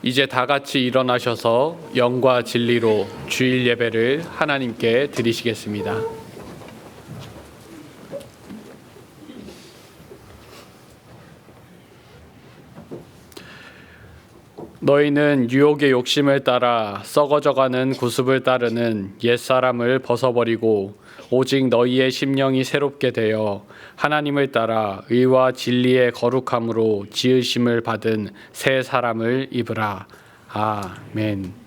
이제 다 같이 일어나셔서 영과 진리로 주일 예배를 하나님께 드리시겠습니다. 너희는 유혹의 욕심을 따라 썩어져가는 구습을 따르는 옛사람을 벗어버리고 오직 너희의 심령이 새롭게 되어 하나님을 따라 의와 진리의 거룩함으로 지으심을 받은 새 사람을 입으라. 아멘.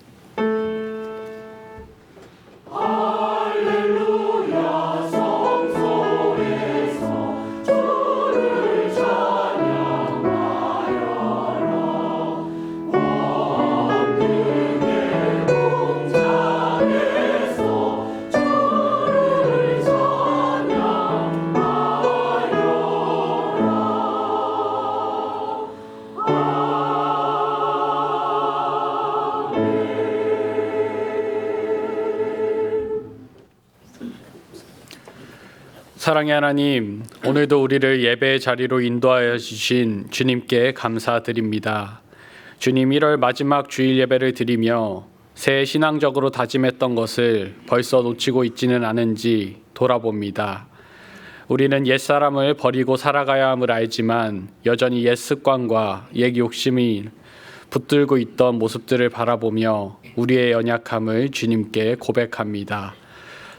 사랑의 하나님, 오늘도 우리를 예배의 자리로 인도하여 주신 주님께 감사드립니다. 주님, 1월 마지막 주일 예배를 드리며 새해 신앙적으로 다짐했던 것을 벌써 놓치고 있지는 않은지 돌아봅니다. 우리는 옛사람을 버리고 살아가야 함을 알지만 여전히 옛 습관과 옛 욕심이 붙들고 있던 모습들을 바라보며 우리의 연약함을 주님께 고백합니다.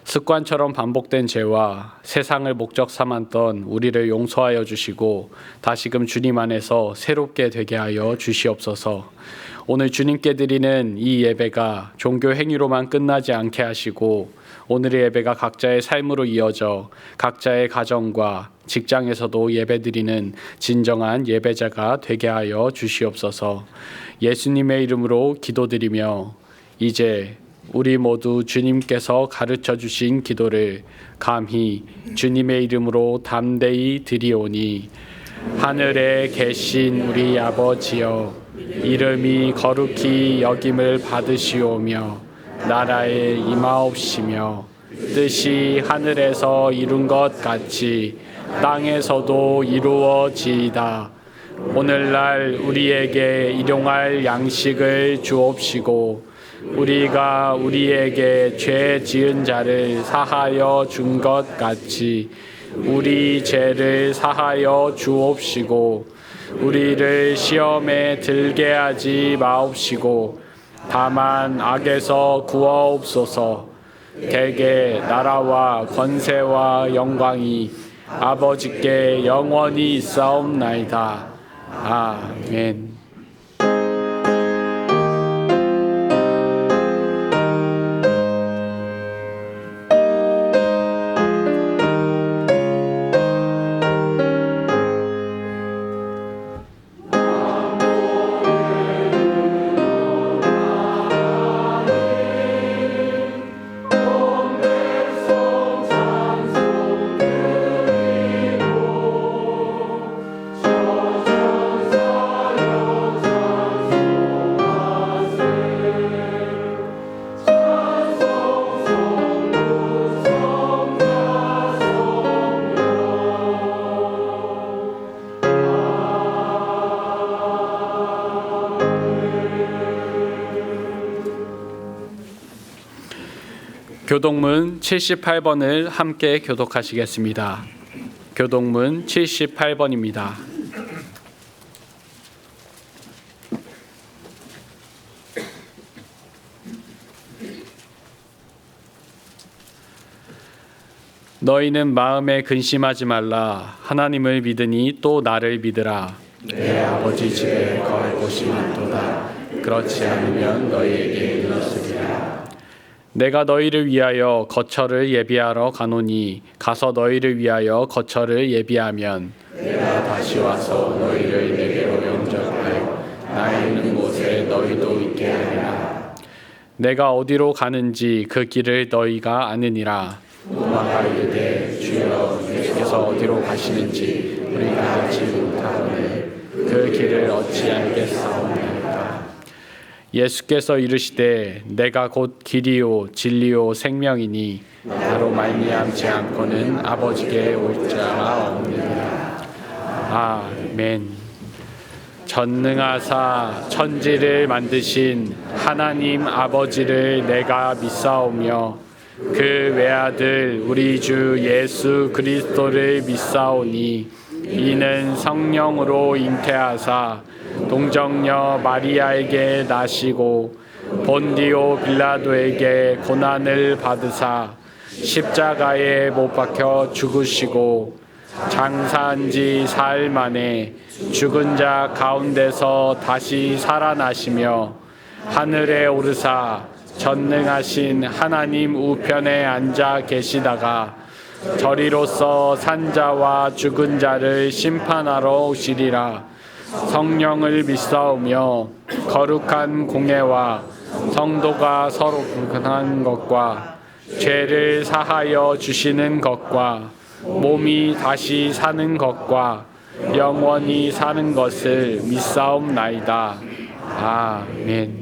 습관처럼 반복된 죄와 세상을 목적 삼았던 우리를 용서하여 주시고 다시금 주님 안에서 새롭게 되게 하여 주시옵소서. 오늘 주님께 드리는 이 예배가 종교 행위로만 끝나지 않게 하시고 오늘의 예배가 각자의 삶으로 이어져 각자의 가정과 직장에서도 예배드리는 진정한 예배자가 되게 하여 주시옵소서. 예수님의 이름으로 기도드리며 이제 우리 모두 주님께서 가르쳐 주신 기도를 감히 주님의 이름으로 담대히 드리오니, 하늘에 계신 우리 아버지여, 이름이 거룩히 여김을 받으시오며 나라에 임하옵시며 뜻이 하늘에서 이룬 것 같이 땅에서도 이루어지이다. 오늘날 우리에게 일용할 양식을 주옵시고 우리가 우리에게 죄 지은 자를 사하여 준 것 같이 우리 죄를 사하여 주옵시고 우리를 시험에 들게 하지 마옵시고 다만 악에서 구하옵소서. 대개 나라와 권세와 영광이 아버지께 영원히 있사옵나이다. 아멘. 교독문 78번을 함께 교독하시겠습니다. 교독문 78번입니다. 너희는 마음에 근심하지 말라. 하나님을 믿으니 또 나를 믿으라. 내 아버지 집에 거할 곳이 많도다. 그렇지 않으면 너희에게 일렀으리라. 내가 너희를 위하여 거처를 예비하러 가노니 가서 너희를 위하여 거처를 예비하면 내가 다시 와서 너희를 내게로 영접하여 나 있는 곳에 너희도 있게 하리라. 내가 어디로 가는지 그 길을 너희가 아느니라. 도마가 이르되 주여 주께서 어디로 가시는지 우리가 알지 못하오니 그 길을 어찌 알겠사오나이까. 예수께서 이르시되 내가 곧 길이요 진리요 생명이니 나로 말미암지 않고는 아버지께 올 자가 없느니라. 아멘. 전능하사 천지를 만드신 하나님 아버지를 내가 믿사오며 그 외아들 우리 주 예수 그리스도를 믿사오니 이는 성령으로 잉태하사 동정녀 마리아에게 나시고 본디오 빌라도에게 고난을 받으사 십자가에 못 박혀 죽으시고 장사한 지 사흘 만에 죽은 자 가운데서 다시 살아나시며 하늘에 오르사 전능하신 하나님 우편에 앉아 계시다가 저리로서 산자와 죽은 자를 심판하러 오시리라. 성령을 믿사오며 거룩한 공회와 성도가 서로 불근한 것과 죄를 사하여 주시는 것과 몸이 다시 사는 것과 영원히 사는 것을 믿사옵나이다. 아멘.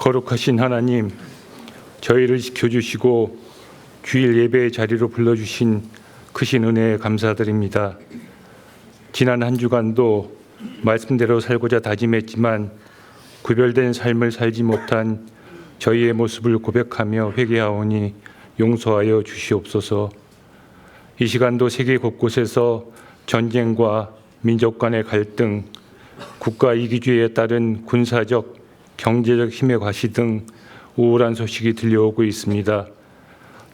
거룩하신 하나님, 저희를 지켜주시고 주일 예배의 자리로 불러주신 크신 은혜에 감사드립니다. 지난 한 주간도 말씀대로 살고자 다짐했지만 구별된 삶을 살지 못한 저희의 모습을 고백하며 회개하오니 용서하여 주시옵소서. 이 시간도 세계 곳곳에서 전쟁과 민족 간의 갈등, 국가 이기주의에 따른 군사적, 경제적 힘의 과시 등 우울한 소식이 들려오고 있습니다.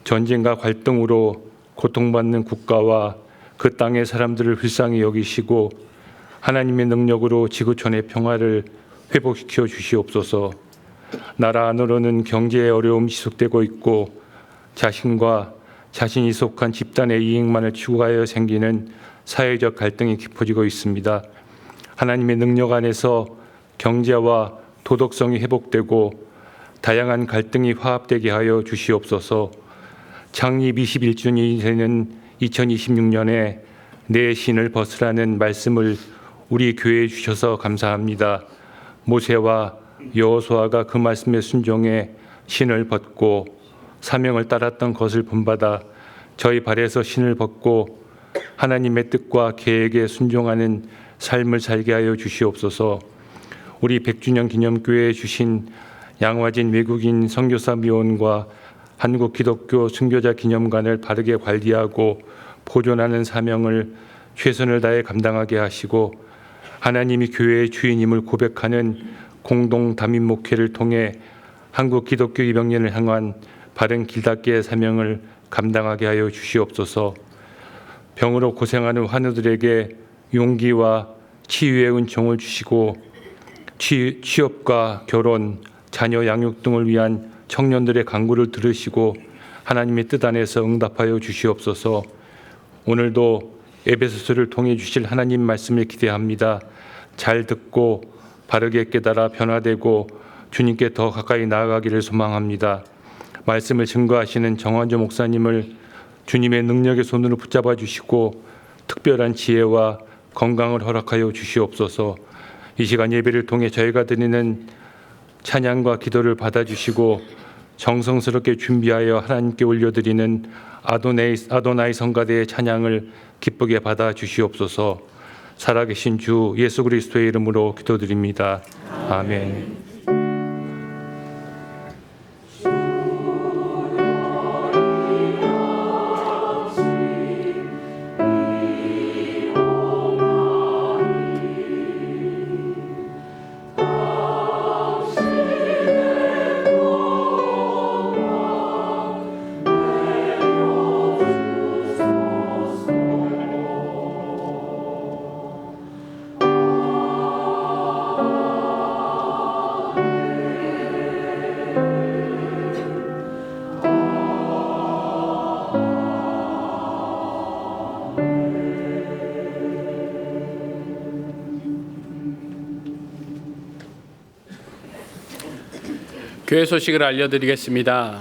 전쟁과 갈등으로 고통받는 국가와 그 땅의 사람들을 불쌍히 여기시고 하나님의 능력으로 지구촌의 평화를 회복시켜 주시옵소서. 나라 안으로는 경제의 어려움이 지속되고 있고 자신과 자신이 속한 집단의 이익만을 추구하여 생기는 사회적 갈등이 깊어지고 있습니다. 하나님의 능력 안에서 경제와 도덕성이 회복되고 다양한 갈등이 화합되게 하여 주시옵소서. 창립 21주년이 되는 2026년에 내 신을 벗으라는 말씀을 우리 교회에 주셔서 감사합니다. 모세와 여호수아가 그 말씀에 순종해 신을 벗고 사명을 따랐던 것을 본받아 저희 발에서 신을 벗고 하나님의 뜻과 계획에 순종하는 삶을 살게 하여 주시옵소서. 우리 100주년 기념교회에 주신 양화진 외국인 선교사 미원과 한국기독교 순교자 기념관을 바르게 관리하고 보존하는 사명을 최선을 다해 감당하게 하시고 하나님이 교회의 주인임을 고백하는 공동 담임 목회를 통해 한국 기독교 이방인을 향한 바른 길닦기의 사명을 감당하게 하여 주시옵소서. 병으로 고생하는 환우들에게 용기와 치유의 은총을 주시고 취업과 결혼, 자녀 양육 등을 위한 청년들의 간구를 들으시고 하나님의 뜻 안에서 응답하여 주시옵소서. 오늘도 에베소서를 통해 주실 하나님 말씀을 기대합니다. 잘 듣고 바르게 깨달아 변화되고 주님께 더 가까이 나아가기를 소망합니다. 말씀을 증거하시는 정환조 목사님을 주님의 능력의 손으로 붙잡아 주시고 특별한 지혜와 건강을 허락하여 주시옵소서. 이 시간 예배를 통해 저희가 드리는 찬양과 기도를 받아주시고 정성스럽게 준비하여 하나님께 올려드리는 아도나이 성가대의 찬양을 기쁘게 받아 주시옵소서. 살아계신 주 예수 그리스도의 이름으로 기도드립니다. 아멘. 교회 소식을 알려드리겠습니다.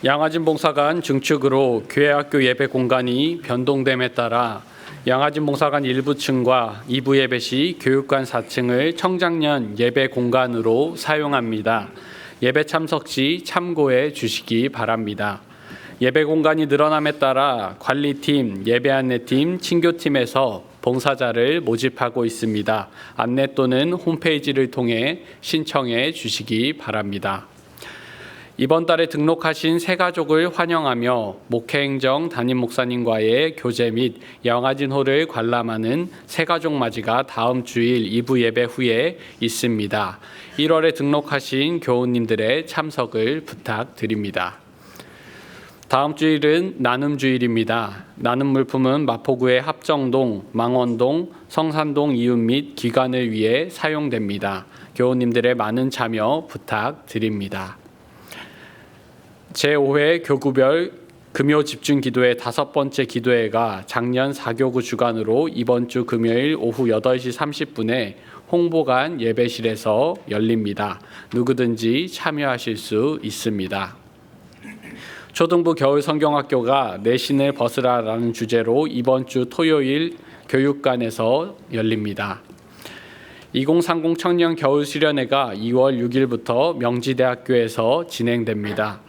양화진 봉사관 증축으로 교회학교 예배 공간이 변동됨에 따라 양화진 봉사관 1부층과 2부 예배 시 교육관 4층을 청장년 예배 공간으로 사용합니다. 예배 참석 시 참고해 주시기 바랍니다. 예배 공간이 늘어남에 따라 관리팀, 예배 안내팀, 친교팀에서 봉사자를 모집하고 있습니다. 안내 또는 홈페이지를 통해 신청해 주시기 바랍니다. 이번 달에 등록하신 새 가족을 환영하며 목회행정 담임 목사님과의 교제 및 양화진호를 관람하는 새 가족 맞이가 다음 주일 2부 예배 후에 있습니다. 1월에 등록하신 교우님들의 참석을 부탁드립니다. 다음 주일은 나눔 주일입니다. 나눔 물품은 마포구의 합정동, 망원동, 성산동 이웃 및 기관을 위해 사용됩니다. 교우님들의 많은 참여 부탁드립니다. 제5회 교구별 금요 집중 기도회 5번째 기도회가 작년 4교구 주간으로 이번 주 금요일 오후 8시 30분에 홍보관 예배실에서 열립니다. 누구든지 참여하실 수 있습니다. 초등부 겨울 성경학교가 내 신을 벗으라라는 주제로 이번 주 토요일 교육관에서 열립니다. 2030 청년 겨울 수련회가 2월 6일부터 명지대학교에서 진행됩니다.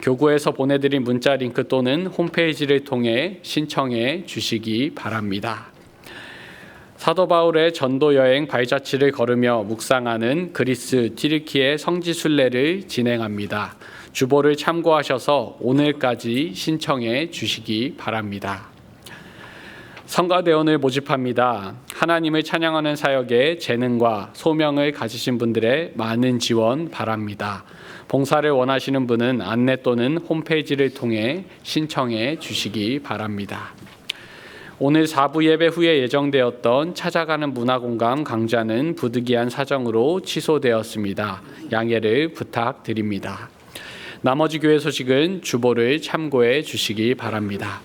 교구에서 보내드린 문자 링크 또는 홈페이지를 통해 신청해 주시기 바랍니다. 사도 바울의 전도 여행 발자취를 걸으며 묵상하는 그리스 튀르키예 성지 순례를 진행합니다. 주보를 참고하셔서 오늘까지 신청해 주시기 바랍니다. 성가대원을 모집합니다. 하나님을 찬양하는 사역에 재능과 소명을 가지신 분들의 많은 지원 바랍니다. 봉사를 원하시는 분은 안내 또는 홈페이지를 통해 신청해 주시기 바랍니다. 오늘 4부 예배 후에 예정되었던 찾아가는 문화공감 강좌는 부득이한 사정으로 취소되었습니다. 양해를 부탁드립니다. 나머지 교회 소식은 주보를 참고해 주시기 바랍니다.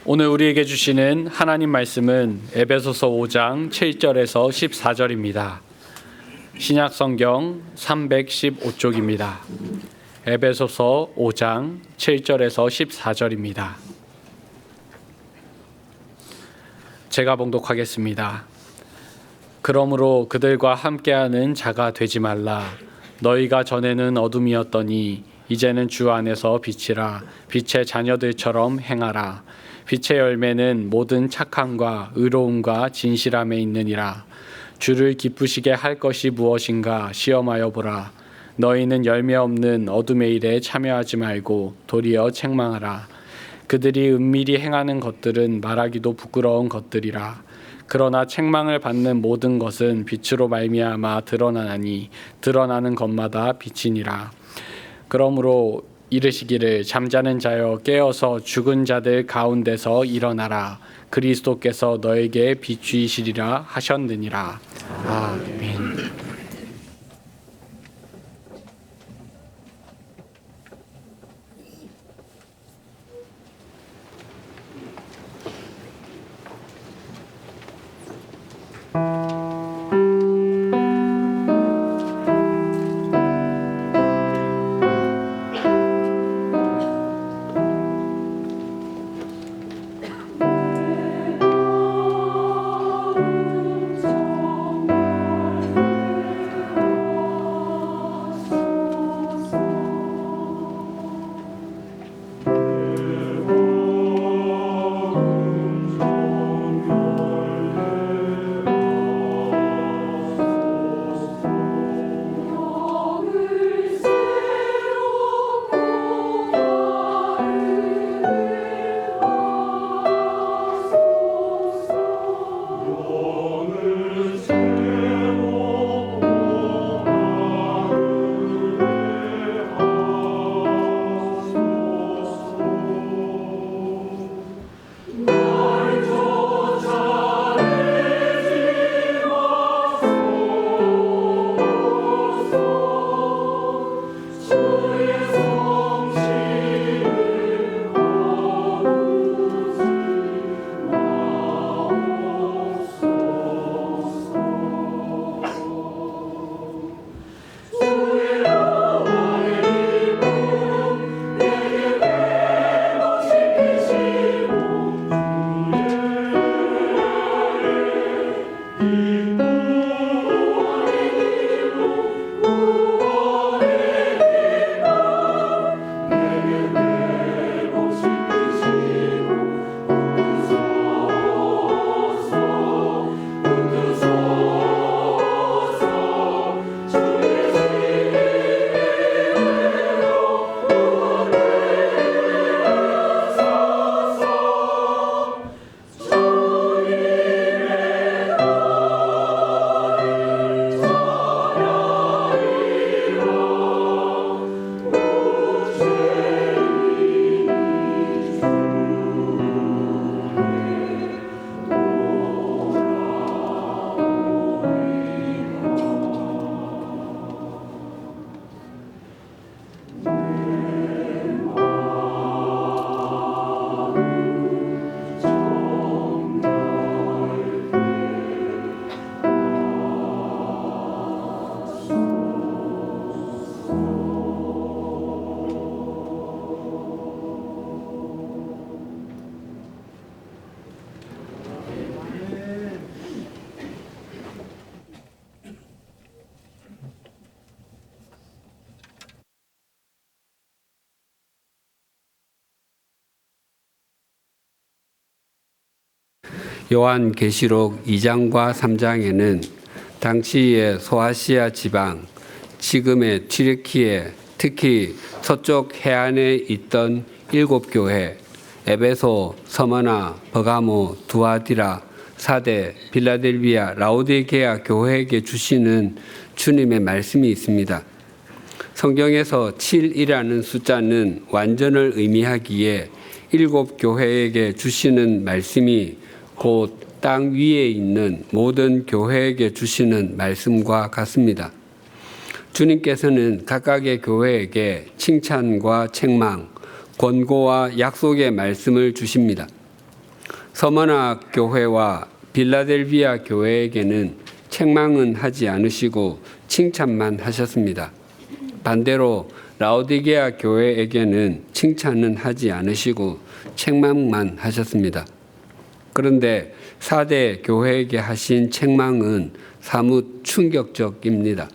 오늘 우리에게 주시는 하나님 말씀은 에베소서 5장 7절에서 14절입니다. 신약 성경 315쪽입니다. 에베소서 5장 7절에서 14절입니다. 제가 봉독하겠습니다. 그러므로 그들과 함께하는 자가 되지 말라. 너희가 전에는 어둠이었더니 이제는 주 안에서 빛이라. 빛의 자녀들처럼 행하라. 빛의 열매는 모든 착함과 의로움과 진실함에 있느니라. 주를 기쁘시게 할 것이 무엇인가 시험하여 보라. 너희는 열매 없는 어둠의 일에 참여하지 말고 도리어 책망하라. 그들이 은밀히 행하는 것들은 말하기도 부끄러운 것들이라. 그러나 책망을 받는 모든 것은 빛으로 말미암아 드러나나니 드러나는 것마다 빛이니라. 그러므로 이르시기를 잠자는 자여 깨어서 죽은 자들 가운데서 일어나라. 그리스도께서 너에게 비추이시리라 하셨느니라. 아멘. 요한계시록 2장과 3장에는 당시의 소아시아 지방, 지금의 튀르키예, 특히 서쪽 해안에 있던 7교회, 에베소, 서머나, 버가모, 두아디라, 사대, 빌라델비아, 라오디게아 교회에게 주시는 주님의 말씀이 있습니다. 성경에서 7이라는 숫자는 완전을 의미하기에 7교회에게 주시는 말씀이 곧 땅 위에 있는 모든 교회에게 주시는 말씀과 같습니다. 주님께서는 각각의 교회에게 칭찬과 책망, 권고와 약속의 말씀을 주십니다. 서머나 교회와 빌라델비아 교회에게는 책망은 하지 않으시고 칭찬만 하셨습니다. 반대로 라오디게아 교회에게는 칭찬은 하지 않으시고 책망만 하셨습니다. 그런데 4대 교회에게 하신 책망은 사뭇 충격적입니다.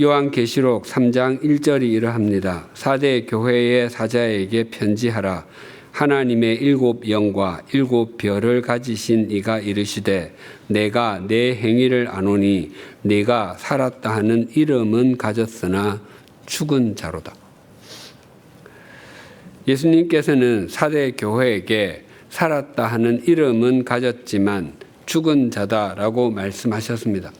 요한계시록 3장 1절이 이러합니다. 4대 교회의 사자에게 편지하라. 하나님의 7 영과 7 별을 가지신 이가 이르시되 내가 내 행위를 아노니 네가 살았다 하는 이름은 가졌으나 죽은 자로다. 예수님께서는 4대 교회에게 살았다 하는 이름은 가졌지만 죽은 자다라고 말씀하셨습니다.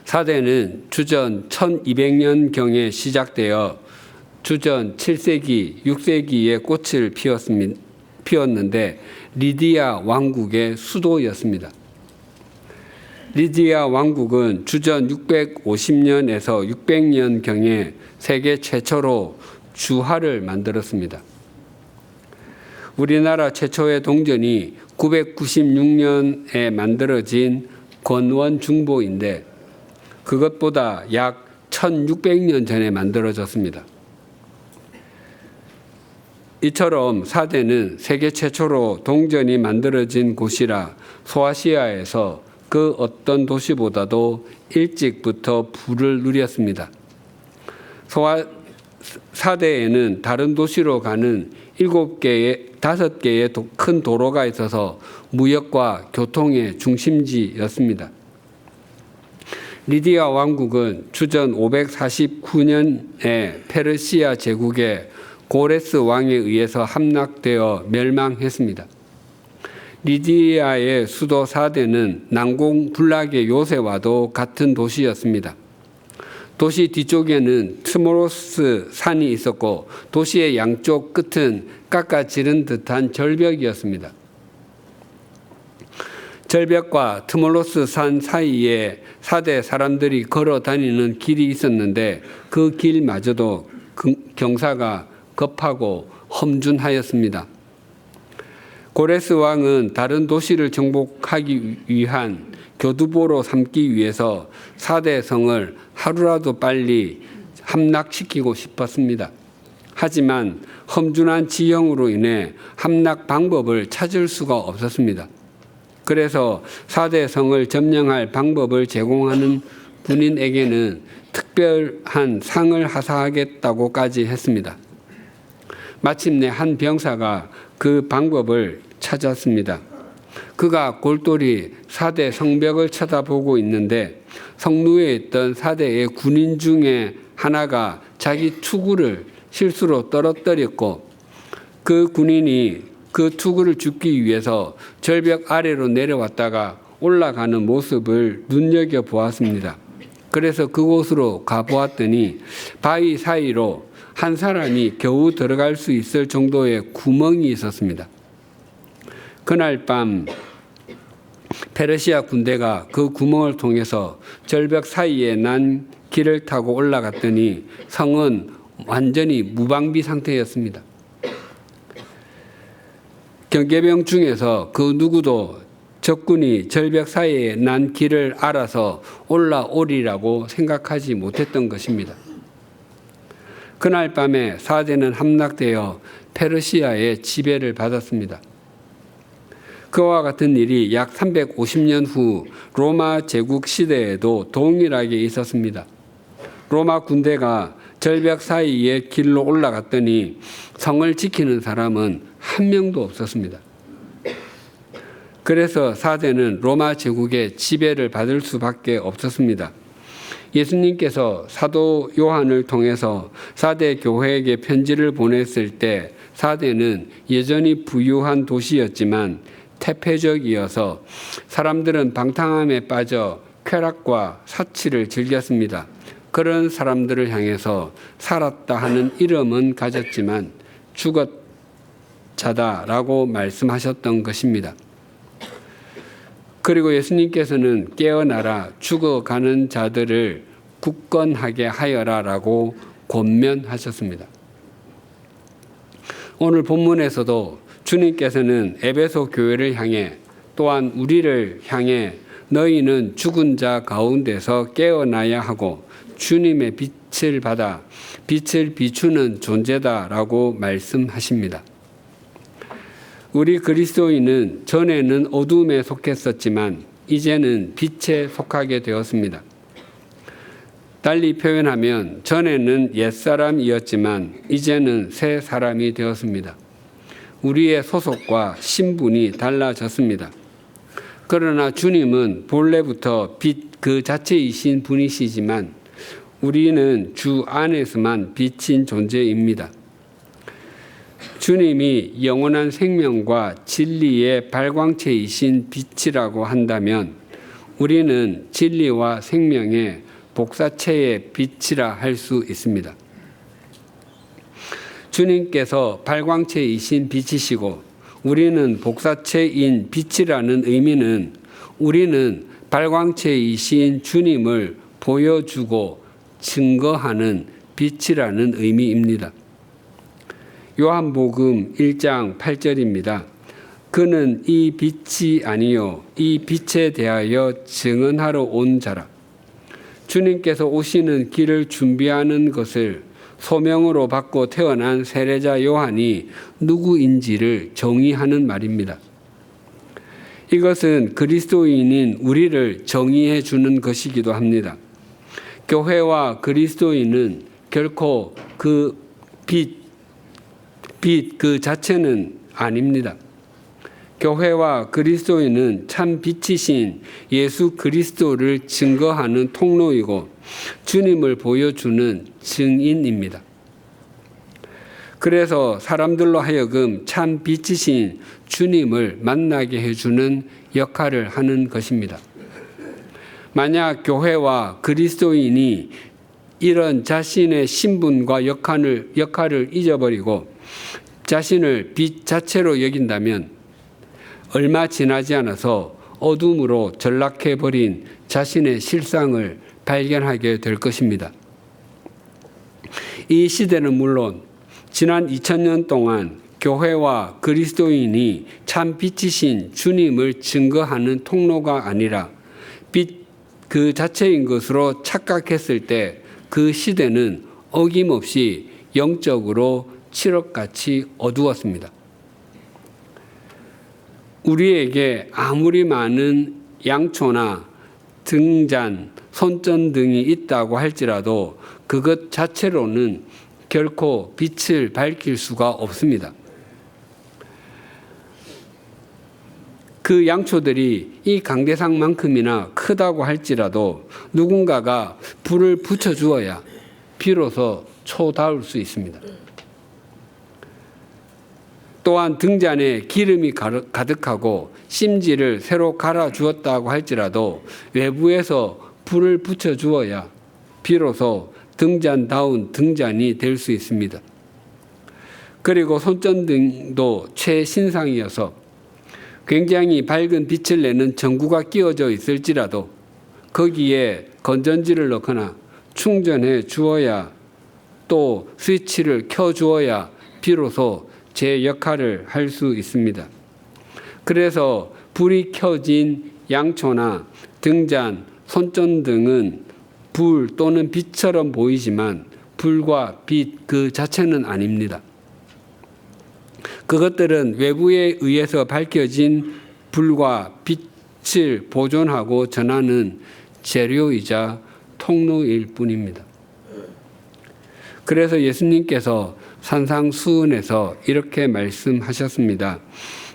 4대는 주전 1200년경에 시작되어 주전 7세기, 6세기에 꽃을 피웠는데 리디아 왕국의 수도였습니다. 리디아 왕국은 주전 650년에서 600년경에 세계 최초로 주화를 만들었습니다. 우리나라 최초의 동전이 996년에 만들어진 권원중보인데 그것보다 약 1600년 전에 만들어졌습니다. 이처럼 4대는 세계 최초로 동전이 만들어진 곳이라 소아시아에서 그 어떤 도시보다도 일찍부터 부를 누렸습니다. 4대에는 다른 도시로 가는 5개의 큰 도로가 있어서 무역과 교통의 중심지였습니다. 리디아 왕국은 주전 549년에 페르시아 제국의 고레스 왕에 의해서 함락되어 멸망했습니다. 리디아의 수도 4대는 난공불락의 요새와도 같은 도시였습니다. 도시 뒤쪽에는 트모로스 산이 있었고 도시의 양쪽 끝은 깎아지른 듯한 절벽이었습니다. 절벽과 트모로스 산 사이에 4대 사람들이 걸어 다니는 길이 있었는데 그 길마저도 경사가 급하고 험준하였습니다. 고레스 왕은 다른 도시를 정복하기 위한 교두보로 삼기 위해서 4대 성을 하루라도 빨리 함락시키고 싶었습니다. 하지만 험준한 지형으로 인해 함락 방법을 찾을 수가 없었습니다. 그래서 4대 성을 점령할 방법을 제공하는 군인에게는 특별한 상을 하사하겠다고까지 했습니다. 마침내 한 병사가 그 방법을 찾았습니다. 그가 골똘히 4대 성벽을 쳐다보고 있는데 성루에 있던 4대의 군인 중에 하나가 자기 투구를 실수로 떨어뜨렸고 그 군인이 그 투구를 줍기 위해서 절벽 아래로 내려왔다가 올라가는 모습을 눈여겨보았습니다. 그래서 그곳으로 가보았더니 바위 사이로 한 사람이 겨우 들어갈 수 있을 정도의 구멍이 있었습니다. 그날 밤 페르시아 군대가 그 구멍을 통해서 절벽 사이에 난 길을 타고 올라갔더니 성은 완전히 무방비 상태였습니다. 경계병 중에서 그 누구도 적군이 절벽 사이에 난 길을 알아서 올라오리라고 생각하지 못했던 것입니다. 그날 밤에 4대는 함락되어 페르시아의 지배를 받았습니다. 그와 같은 일이 약 350년 후 로마 제국 시대에도 동일하게 있었습니다. 로마 군대가 절벽 사이의 길로 올라갔더니 성을 지키는 사람은 한 명도 없었습니다. 그래서 4대는 로마 제국의 지배를 받을 수밖에 없었습니다. 예수님께서 사도 요한을 통해서 4대 교회에게 편지를 보냈을 때 4대는 여전히 부유한 도시였지만 태폐적이어서 사람들은 방탕함에 빠져 쾌락과 사치를 즐겼습니다. 그런 사람들을 향해서 살았다 하는 이름은 가졌지만 죽었자다라고 말씀하셨던 것입니다. 그리고 예수님께서는 깨어나라 죽어가는 자들을 굳건하게 하여라라고 권면하셨습니다. 오늘 본문에서도 주님께서는 에베소 교회를 향해 또한 우리를 향해 너희는 죽은 자 가운데서 깨어나야 하고 주님의 빛을 받아 빛을 비추는 존재다라고 말씀하십니다. 우리 그리스도인은 전에는 어둠에 속했었지만 이제는 빛에 속하게 되었습니다. 달리 표현하면 전에는 옛사람이었지만 이제는 새 사람이 되었습니다. 우리의 소속과 신분이 달라졌습니다. 그러나 주님은 본래부터 빛 그 자체이신 분이시지만 우리는 주 안에서만 빛인 존재입니다. 주님이 영원한 생명과 진리의 발광체이신 빛이라고 한다면 우리는 진리와 생명의 복사체의 빛이라 할 수 있습니다. 주님께서 발광체이신 빛이시고 우리는 복사체인 빛이라는 의미는 우리는 발광체이신 주님을 보여주고 증거하는 빛이라는 의미입니다. 요한복음 1장 8절입니다. 그는 이 빛이 아니요 이 빛에 대하여 증언하러 온 자라. 주님께서 오시는 길을 준비하는 것을 소명으로 받고 태어난 세례자 요한이 누구인지를 정의하는 말입니다. 이것은 그리스도인인 우리를 정의해 주는 것이기도 합니다. 교회와 그리스도인은 결코 그 빛 그 자체는 아닙니다. 교회와 그리스도인은 참 빛이신 예수 그리스도를 증거하는 통로이고 주님을 보여주는 증인입니다. 그래서 사람들로 하여금 참 빛이신 주님을 만나게 해주는 역할을 하는 것입니다. 만약 교회와 그리스도인이 이런 자신의 신분과 역할을 잊어버리고 자신을 빛 자체로 여긴다면 얼마 지나지 않아서 어둠으로 전락해버린 자신의 실상을 발견하게 될 것입니다. 이 시대는 물론 지난 2000년 동안 교회와 그리스도인이 참 빛이신 주님을 증거하는 통로가 아니라 빛 그 자체인 것으로 착각했을 때 그 시대는 어김없이 영적으로 칠흑같이 어두웠습니다. 우리에게 아무리 많은 양초나 등잔, 손전등이 있다고 할지라도 그것 자체로는 결코 빛을 밝힐 수가 없습니다. 그 양초들이 이 강대상만큼이나 크다고 할지라도 누군가가 불을 붙여주어야 비로소 초다울 수 있습니다. 또한 등잔에 기름이 가득하고 심지를 새로 갈아주었다고 할지라도 외부에서 불을 붙여주어야 비로소 등잔다운 등잔이 될 수 있습니다. 그리고 손전등도 최신상이어서 굉장히 밝은 빛을 내는 전구가 끼워져 있을지라도 거기에 건전지를 넣거나 충전해 주어야 또 스위치를 켜 주어야 비로소 제 역할을 할 수 있습니다. 그래서 불이 켜진 양초나 등잔, 손전등은 불 또는 빛처럼 보이지만 불과 빛 그 자체는 아닙니다. 그것들은 외부에 의해서 밝혀진 불과 빛을 보존하고 전하는 재료이자 통로일 뿐입니다. 그래서 예수님께서 산상수훈에서 이렇게 말씀하셨습니다.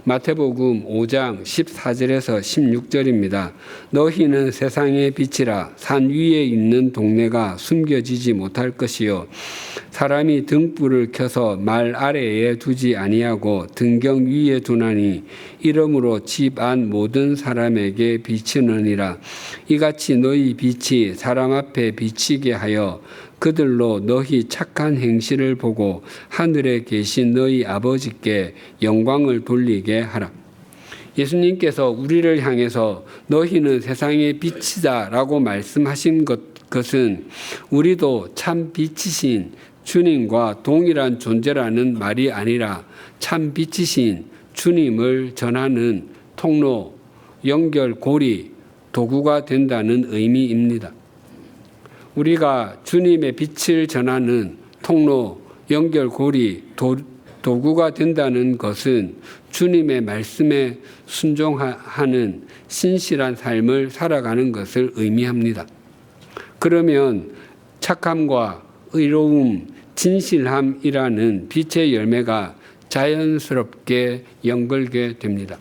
마태복음 5장 14절에서 16절입니다. 너희는 세상의 빛이라. 산 위에 있는 동네가 숨겨지지 못할 것이요 사람이 등불을 켜서 말 아래에 두지 아니하고 등경 위에 두나니 이러므로 집 안 모든 사람에게 비치느니라. 이같이 너희 빛이 사람 앞에 비치게 하여 그들로 너희 착한 행실을 보고 하늘에 계신 너희 아버지께 영광을 돌리게 하라. 예수님께서 우리를 향해서 너희는 세상의 빛이다 라고 말씀하신 것은 우리도 참 빛이신 주님과 동일한 존재라는 말이 아니라 참 빛이신 주님을 전하는 통로, 연결고리, 도구가 된다는 의미입니다. 우리가 주님의 빛을 전하는 통로, 연결고리, 도구가 된다는 것은 주님의 말씀에 순종하는 신실한 삶을 살아가는 것을 의미합니다. 그러면 착함과 의로움, 진실함이라는 빛의 열매가 자연스럽게 연결게 됩니다.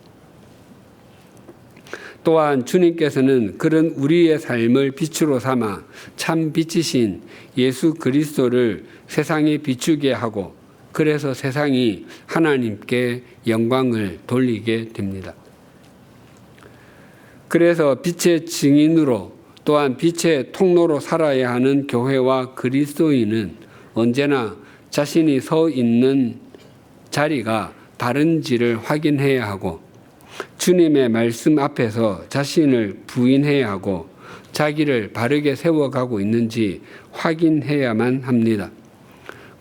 또한 주님께서는 그런 우리의 삶을 빛으로 삼아 참 빛이신 예수 그리스도를 세상에 비추게 하고 그래서 세상이 하나님께 영광을 돌리게 됩니다. 그래서 빛의 증인으로 또한 빛의 통로로 살아야 하는 교회와 그리스도인은 언제나 자신이 서 있는 자리가 다른지를 확인해야 하고 주님의 말씀 앞에서 자신을 부인해야 하고 자기를 바르게 세워가고 있는지 확인해야만 합니다.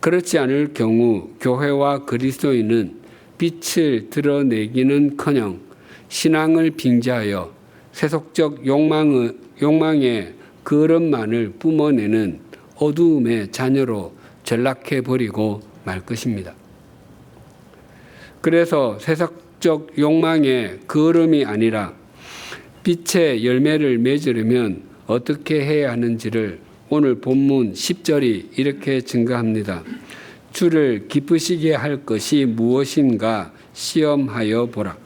그렇지 않을 경우 교회와 그리스도인은 빛을 드러내기는커녕 신앙을 빙자하여 세속적 욕망의 그릇만을 뿜어내는 어두움의 자녀로 전락해버리고 말 것입니다. 그래서 세속적 욕망의 그릇이 아니라 빛의 열매를 맺으려면 어떻게 해야 하는지를 오늘 본문 10절이 이렇게 증거합니다. 주를 기쁘시게 할 것이 무엇인가 시험하여 보라.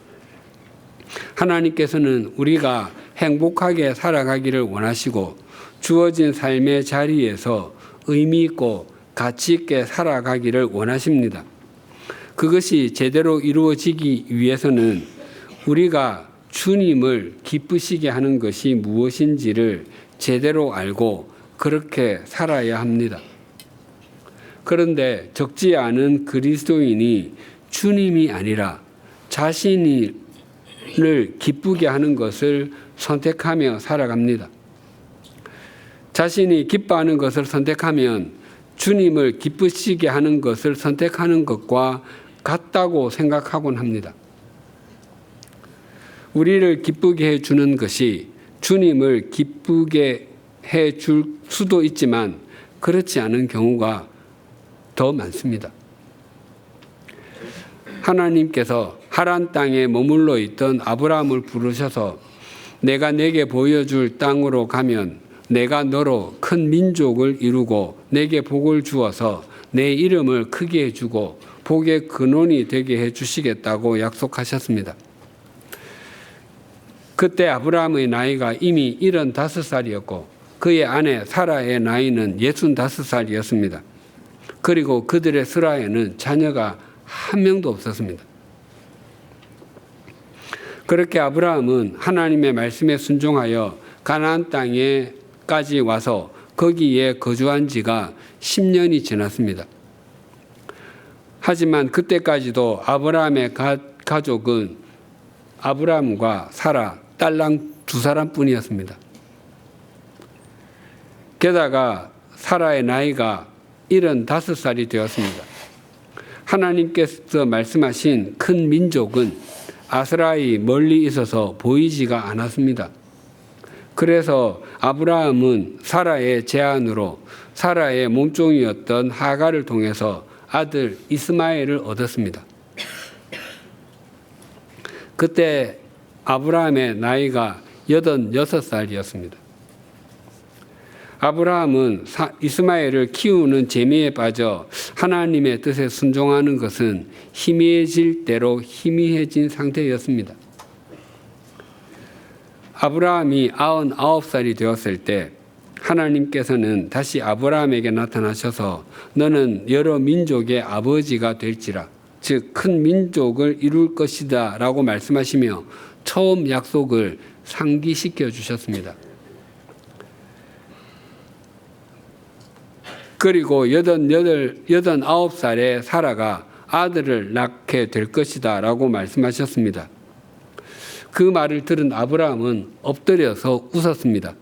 하나님께서는 우리가 행복하게 살아가기를 원하시고 주어진 삶의 자리에서 의미 있고 가치 있게 살아가기를 원하십니다. 그것이 제대로 이루어지기 위해서는 우리가 주님을 기쁘시게 하는 것이 무엇인지를 제대로 알고 그렇게 살아야 합니다. 그런데 적지 않은 그리스도인이 주님이 아니라 자신을 기쁘게 하는 것을 선택하며 살아갑니다. 자신이 기뻐하는 것을 선택하면 주님을 기쁘시게 하는 것을 선택하는 것과 같다고 생각하곤 합니다. 우리를 기쁘게 해주는 것이 주님을 기쁘게 해줄 수도 있지만 그렇지 않은 경우가 더 많습니다. 하나님께서 하란 땅에 머물러 있던 아브라함을 부르셔서 내가 내게 보여줄 땅으로 가면 내가 너로 큰 민족을 이루고 내게 복을 주어서 내 이름을 크게 해주고 복의 근원이 되게 해주시겠다고 약속하셨습니다. 그때 아브라함의 나이가 이미 75살이었고 그의 아내 사라의 나이는 65살이었습니다. 그리고 그들의 스라에는 자녀가 한 명도 없었습니다. 그렇게 아브라함은 하나님의 말씀에 순종하여 가나안 땅에까지 와서 거기에 거주한 지가 10년이 지났습니다. 하지만 그때까지도 아브라함의 가족은 아브라함과 사라, 딸랑 2사람뿐이었습니다. 게다가 사라의 나이가 75살이 되었습니다. 하나님께서 말씀하신 큰 민족은 아스라이 멀리 있어서 보이지가 않았습니다. 그래서 아브라함은 사라의 제안으로 사라의 몸종이었던 하가를 통해서 아들 이스마엘을 얻었습니다. 그때 아브라함의 나이가 86살이었습니다. 아브라함은 이스마엘을 키우는 재미에 빠져 하나님의 뜻에 순종하는 것은 희미해질 대로 희미해진 상태였습니다. 아브라함이 99살이 되었을 때 하나님께서는 다시 아브라함에게 나타나셔서 너는 여러 민족의 아버지가 될지라 즉 큰 민족을 이룰 것이다 라고 말씀하시며 처음 약속을 상기시켜 주셨습니다. 그리고 89살에 사라가 아들을 낳게 될 것이다 라고 말씀하셨습니다. 그 말을 들은 아브라함은 엎드려서 웃었습니다.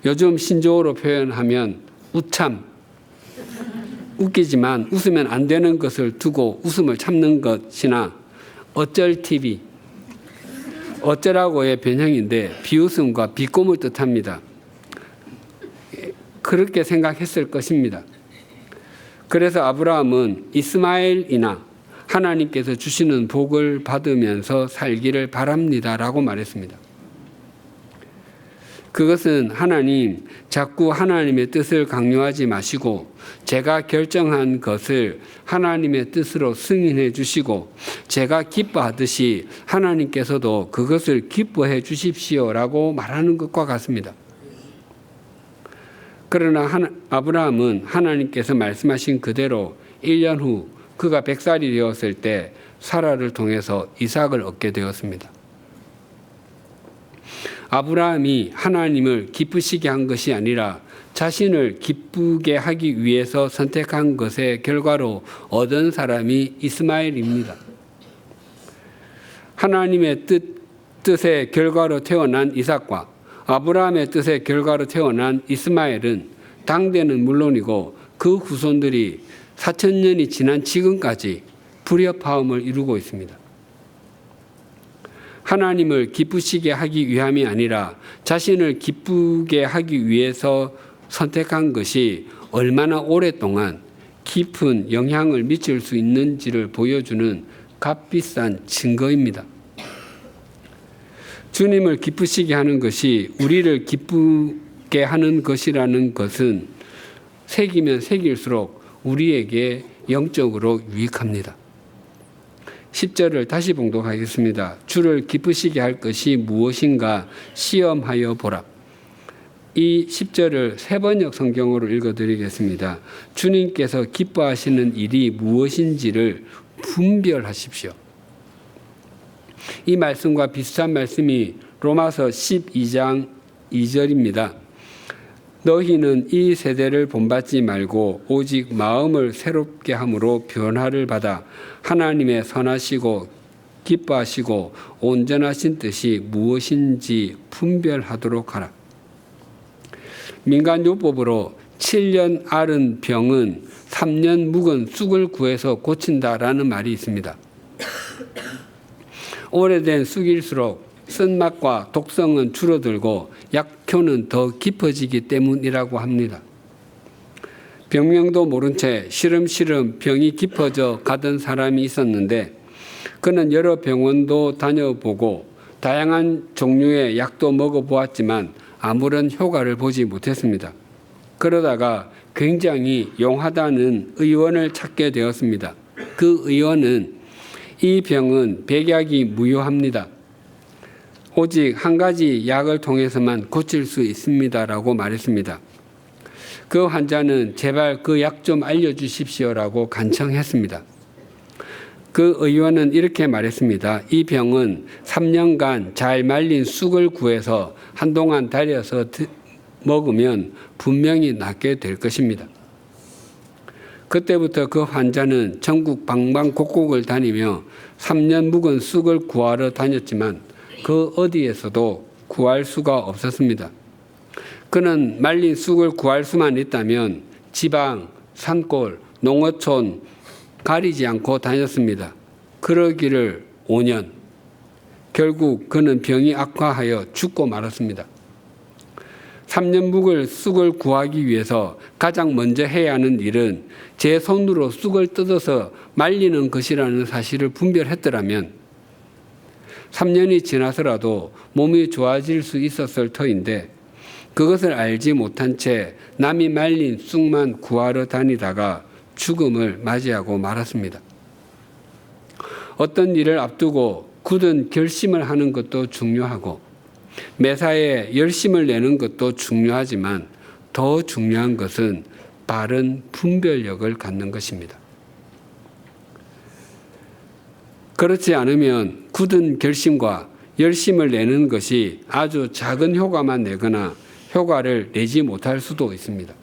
요즘 신조어로 표현하면 우참, 웃기지만 웃으면 안 되는 것을 두고 웃음을 참는 것이나 어쩔 TV, 어쩌라고의 변형인데 비웃음과 비꼬음을 뜻합니다. 그렇게 생각했을 것입니다. 그래서 아브라함은 이스마엘이나 하나님께서 주시는 복을 받으면서 살기를 바랍니다라고 말했습니다. 그것은 하나님, 자꾸 하나님의 뜻을 강요하지 마시고 제가 결정한 것을 하나님의 뜻으로 승인해 주시고 제가 기뻐하듯이 하나님께서도 그것을 기뻐해 주십시오라고 말하는 것과 같습니다. 그러나 아브라함은 하나님께서 말씀하신 그대로 1년 후 그가 100살이 되었을 때 사라를 통해서 이삭을 얻게 되었습니다. 아브라함이 하나님을 기쁘시게 한 것이 아니라 자신을 기쁘게 하기 위해서 선택한 것의 결과로 얻은 사람이 이스마엘입니다. 하나님의 뜻의 결과로 태어난 이삭과 아브라함의 뜻의 결과로 태어난 이스마엘은 당대는 물론이고 그 후손들이 4,000년이 지난 지금까지 불협화음을 이루고 있습니다. 하나님을 기쁘시게 하기 위함이 아니라 자신을 기쁘게 하기 위해서 선택한 것이 얼마나 오랫동안 깊은 영향을 미칠 수 있는지를 보여주는 값비싼 증거입니다. 주님을 기쁘시게 하는 것이 우리를 기쁘게 하는 것이라는 것은 새기면 새길수록 우리에게 영적으로 유익합니다. 10절을 다시 봉독하겠습니다. 주를 기쁘시게 할 것이 무엇인가 시험하여 보라. 이 10절을 세번역 성경으로 읽어드리겠습니다. 주님께서 기뻐하시는 일이 무엇인지를 분별하십시오. 이 말씀과 비슷한 말씀이 로마서 12장 2절입니다. 너희는 이 세대를 본받지 말고 오직 마음을 새롭게 함으로 변화를 받아 하나님의 선하시고 기뻐하시고 온전하신 뜻이 무엇인지 분별하도록 하라. 민간요법으로 7년 앓은 병은 3년 묵은 쑥을 구해서 고친다라는 말이 있습니다. 오래된 쑥일수록 쓴맛과 독성은 줄어들고 약효는 더 깊어지기 때문이라고 합니다. 병명도 모른 채 시름시름 병이 깊어져 가던 사람이 있었는데 그는 여러 병원도 다녀보고 다양한 종류의 약도 먹어보았지만 아무런 효과를 보지 못했습니다. 그러다가 굉장히 용하다는 의원을 찾게 되었습니다. 그 의원은 이 병은 백약이 무효합니다. 오직 한 가지 약을 통해서만 고칠 수 있습니다라고 말했습니다. 그 환자는 제발 그 약 좀 알려주십시오라고 간청했습니다. 그 의원은 이렇게 말했습니다. 이 병은 3년간 잘 말린 쑥을 구해서 한동안 달여서 먹으면 분명히 낫게 될 것입니다. 그때부터 그 환자는 전국 방방곡곡을 다니며 3년 묵은 쑥을 구하러 다녔지만 그 어디에서도 구할 수가 없었습니다. 그는 말린 쑥을 구할 수만 있다면 지방, 산골, 농어촌 가리지 않고 다녔습니다. 그러기를 5년. 결국 그는 병이 악화하여 죽고 말았습니다. 3년 묵을 쑥을 구하기 위해서 가장 먼저 해야 하는 일은 제 손으로 쑥을 뜯어서 말리는 것이라는 사실을 분별했더라면 3년이 지나서라도 몸이 좋아질 수 있었을 터인데 그것을 알지 못한 채 남이 말린 쑥만 구하러 다니다가 죽음을 맞이하고 말았습니다. 어떤 일을 앞두고 굳은 결심을 하는 것도 중요하고 매사에 열심을 내는 것도 중요하지만 더 중요한 것은 바른 분별력을 갖는 것입니다. 그렇지 않으면 굳은 결심과 열심을 내는 것이 아주 작은 효과만 내거나 효과를 내지 못할 수도 있습니다.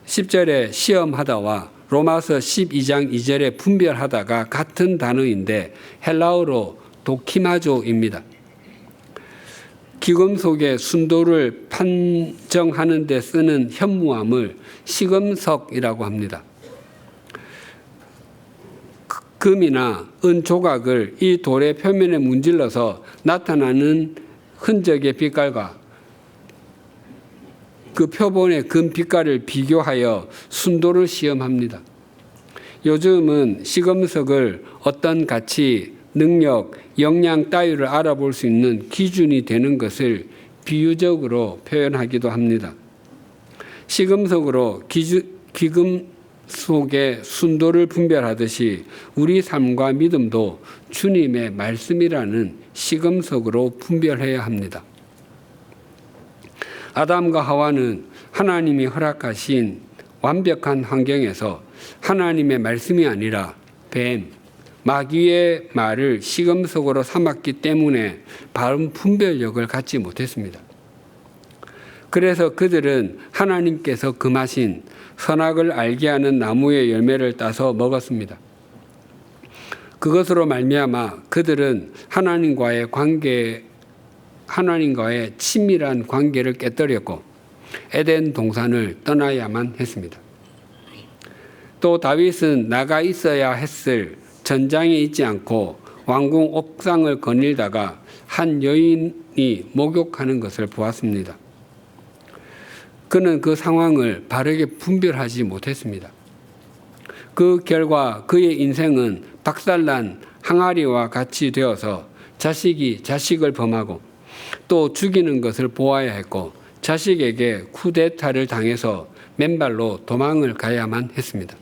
10절에 시험하다와 로마서 12장 2절에 분별하다가 같은 단어인데 헬라어로 도키마조입니다. 기금속의 순도를 판정하는 데 쓰는 현무암을 시금석이라고 합니다. 금이나 은 조각을 이 돌의 표면에 문질러서 나타나는 흔적의 빛깔과 그 표본의 금 빛깔을 비교하여 순도를 시험합니다. 요즘은 시금석을 어떤 가치, 능력, 역량 따위를 알아볼 수 있는 기준이 되는 것을 비유적으로 표현하기도 합니다. 시금석으로 기금속의 순도를 분별하듯이 우리 삶과 믿음도 주님의 말씀이라는 시금석으로 분별해야 합니다. 아담과 하와는 하나님이 허락하신 완벽한 환경에서 하나님의 말씀이 아니라 뱀, 마귀의 말을 시금석으로 삼았기 때문에 바른 분별력을 갖지 못했습니다. 그래서 그들은 하나님께서 금하신 선악을 알게 하는 나무의 열매를 따서 먹었습니다. 그것으로 말미암아 그들은 하나님과의 친밀한 관계를 깨뜨렸고 에덴 동산을 떠나야만 했습니다. 또 다윗은 나가 있어야 했을 전장에 있지 않고 왕궁 옥상을 거닐다가 한 여인이 목욕하는 것을 보았습니다. 그는 그 상황을 바르게 분별하지 못했습니다. 그 결과 그의 인생은 박살난 항아리와 같이 되어서 자식이 자식을 범하고 또 죽이는 것을 보아야 했고 자식에게 쿠데타를 당해서 맨발로 도망을 가야만 했습니다.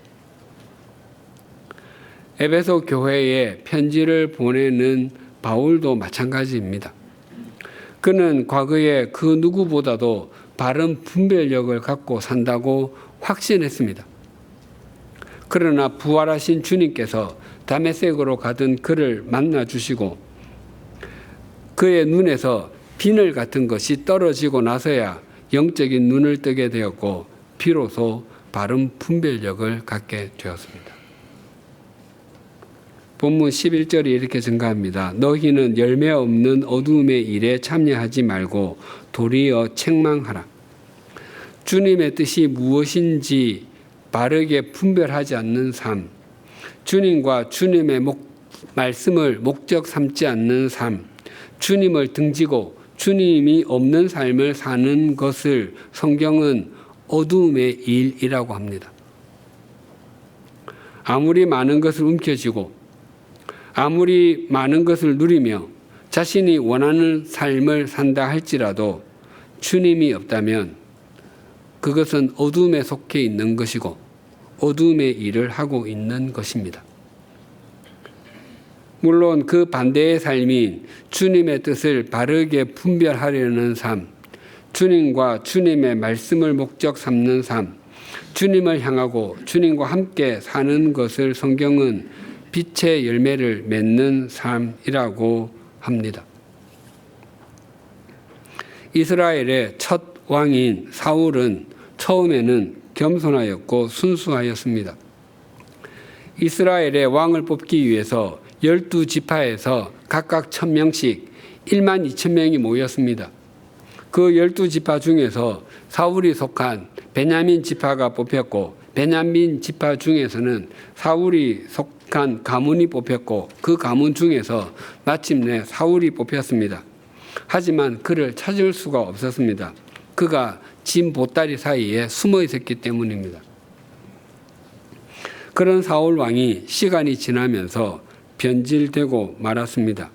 에베소 교회에 편지를 보내는 바울도 마찬가지입니다. 그는 과거에 그 누구보다도 바른 분별력을 갖고 산다고 확신했습니다. 그러나 부활하신 주님께서 다메섹으로 가던 그를 만나 주시고 그의 눈에서 비늘 같은 것이 떨어지고 나서야 영적인 눈을 뜨게 되었고 비로소 바른 분별력을 갖게 되었습니다. 본문 11절이 이렇게 증가합니다. 너희는 열매 없는 어두움의 일에 참여하지 말고 도리어 책망하라. 주님의 뜻이 무엇인지 바르게 분별하지 않는 삶, 주님과 주님의 말씀을 목적 삼지 않는 삶, 주님을 등지고 주님이 없는 삶을 사는 것을 성경은 어두움의 일이라고 합니다. 아무리 많은 것을 움켜쥐고 아무리 많은 것을 누리며 자신이 원하는 삶을 산다 할지라도 주님이 없다면 그것은 어두움에 속해 있는 것이고 어두움의 일을 하고 있는 것입니다. 물론 그 반대의 삶인 주님의 뜻을 바르게 분별하려는 삶, 주님과 주님의 말씀을 목적 삼는 삶, 주님을 향하고 주님과 함께 사는 것을 성경은 빛의 열매를 맺는 삶이라고 합니다. 이스라엘의 첫 왕인 사울은 처음에는 겸손하였고 순수하였습니다. 이스라엘의 왕을 뽑기 위해서 12지파에서 각각 1000명씩 1만 2천 명이 모였습니다. 그 12지파 중에서 사울이 속한 베냐민 지파가 뽑혔고 베냐민 지파 중에서는 사울이 속한 가문이 뽑혔고 그 가문 중에서 마침내 사울이 뽑혔습니다. 하지만 그를 찾을 수가 없었습니다. 그가 진 보따리 사이에 숨어 있었기 때문입니다. 그런 사울 왕이 시간이 지나면서 변질되고 말았습니다.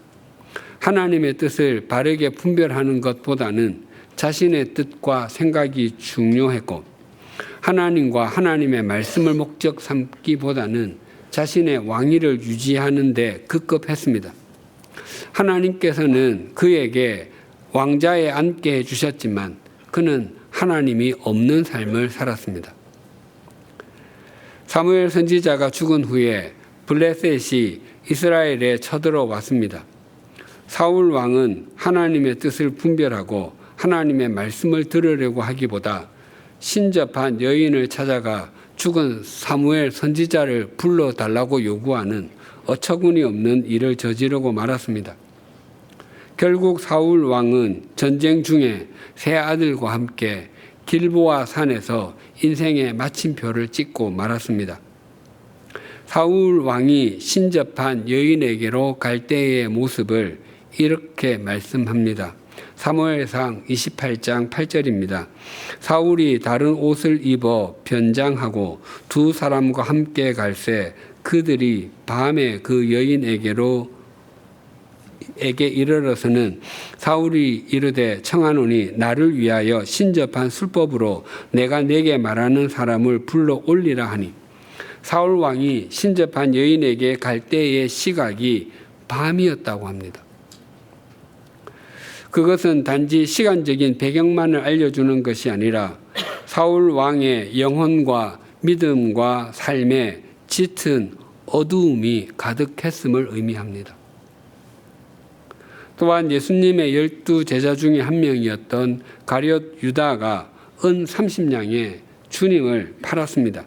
하나님의 뜻을 바르게 분별하는 것보다는 자신의 뜻과 생각이 중요했고 하나님과 하나님의 말씀을 목적 삼기보다는 자신의 왕위를 유지하는 데 급급했습니다. 하나님께서는 그에게 왕자에 앉게 해주셨지만 그는 하나님이 없는 삶을 살았습니다. 사무엘 선지자가 죽은 후에 블레셋이 이스라엘에 쳐들어왔습니다. 사울 왕은 하나님의 뜻을 분별하고 하나님의 말씀을 들으려고 하기보다 신접한 여인을 찾아가 죽은 사무엘 선지자를 불러달라고 요구하는 어처구니 없는 일을 저지르고 말았습니다. 결국 사울 왕은 전쟁 중에 세 아들과 함께 길보아 산에서 인생의 마침표를 찍고 말았습니다. 사울 왕이 신접한 여인에게로 갈 때의 모습을 이렇게 말씀합니다. 사무엘상 28장 8절입니다. 사울이 다른 옷을 입어 변장하고 두 사람과 함께 갈새 그들이 밤에 그 여인에게 이르러서는 사울이 이르되 청하노니 나를 위하여 신접한 술법으로 내가 네게 말하는 사람을 불러 올리라 하니 사울 왕이 신접한 여인에게 갈 때의 시각이 밤이었다고 합니다. 그것은 단지 시간적인 배경만을 알려주는 것이 아니라 사울 왕의 영혼과 믿음과 삶에 짙은 어두움이 가득했음을 의미합니다. 또한 예수님의 12제자 중에 한 명이었던 가룟 유다가 은 30냥에 주님을 팔았습니다.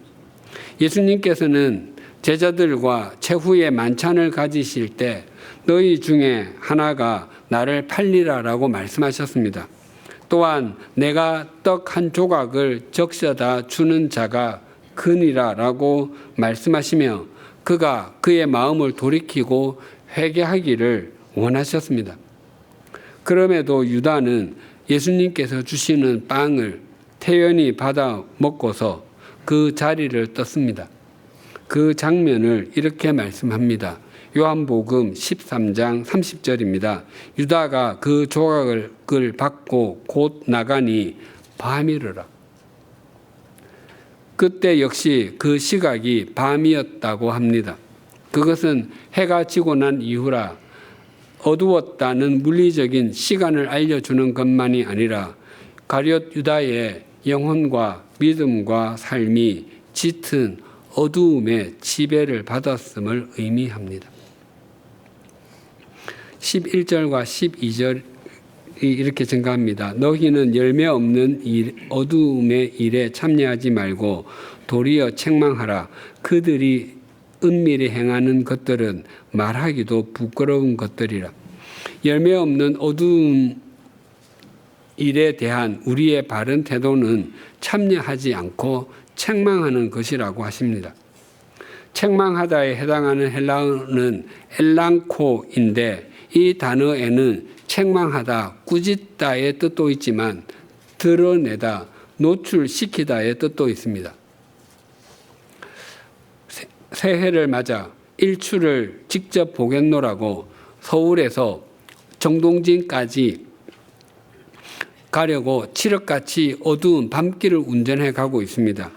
예수님께서는 제자들과 최후의 만찬을 가지실 때 너희 중에 하나가 나를 팔리라라고 말씀하셨습니다. 또한 내가 떡 한 조각을 적셔다 주는 자가 그니라라고 말씀하시며 그가 그의 마음을 돌이키고 회개하기를 원하셨습니다. 그럼에도 유다는 예수님께서 주시는 빵을 태연히 받아 먹고서 그 자리를 떴습니다. 그 장면을 이렇게 말씀합니다. 요한복음 13장 30절입니다. 유다가 그 조각을 받고 곧 나가니 밤이르라. 그때 역시 그 시각이 밤이었다고 합니다. 그것은 해가 지고 난 이후라 어두웠다는 물리적인 시간을 알려주는 것만이 아니라 가룟 유다의 영혼과 믿음과 삶이 짙은 어두움의 지배를 받았음을 의미합니다. 11절과 12절이 이렇게 증가합니다. 너희는 열매 없는 어두움의 일에 참여하지 말고 도리어 책망하라. 그들이 은밀히 행하는 것들은 말하기도 부끄러운 것들이라. 열매 없는 어두운 일에 대한 우리의 바른 태도는 참여하지 않고 책망하는 것이라고 하십니다. 책망하다에 해당하는 헬라어는 엘랑코인데 이 단어에는 책망하다, 꾸짖다의 뜻도 있지만 드러내다, 노출시키다의 뜻도 있습니다. 새해를 맞아 일출을 직접 보겠노라고 서울에서 정동진까지 가려고 칠흑같이 어두운 밤길을 운전해 가고 있습니다.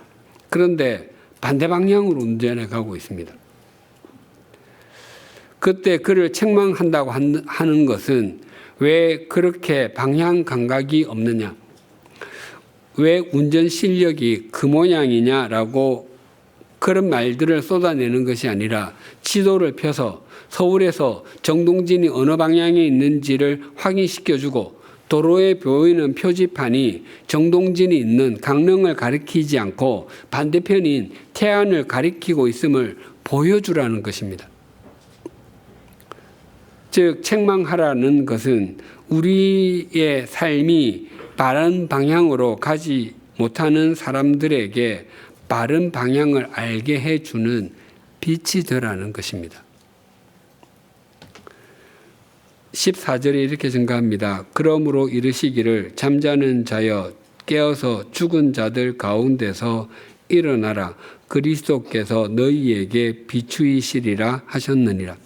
그런데 반대 방향으로 운전해 가고 있습니다. 그때 그를 책망한다고 하는 것은 왜 그렇게 방향 감각이 없느냐? 왜 운전 실력이 그 모양이냐라고 그런 말들을 쏟아내는 것이 아니라 지도를 펴서 서울에서 정동진이 어느 방향에 있는지를 확인시켜주고 도로에 보이는 표지판이 정동진이 있는 강릉을 가리키지 않고 반대편인 태안을 가리키고 있음을 보여주라는 것입니다. 즉 책망하라는 것은 우리의 삶이 바른 방향으로 가지 못하는 사람들에게 바른 방향을 알게 해주는 빛이 되라는 것입니다. 14절에 이렇게 증가합니다. 그러므로 이르시기를 잠자는 자여 깨어서 죽은 자들 가운데서 일어나라. 그리스도께서 너희에게 비추이시리라 하셨느니라.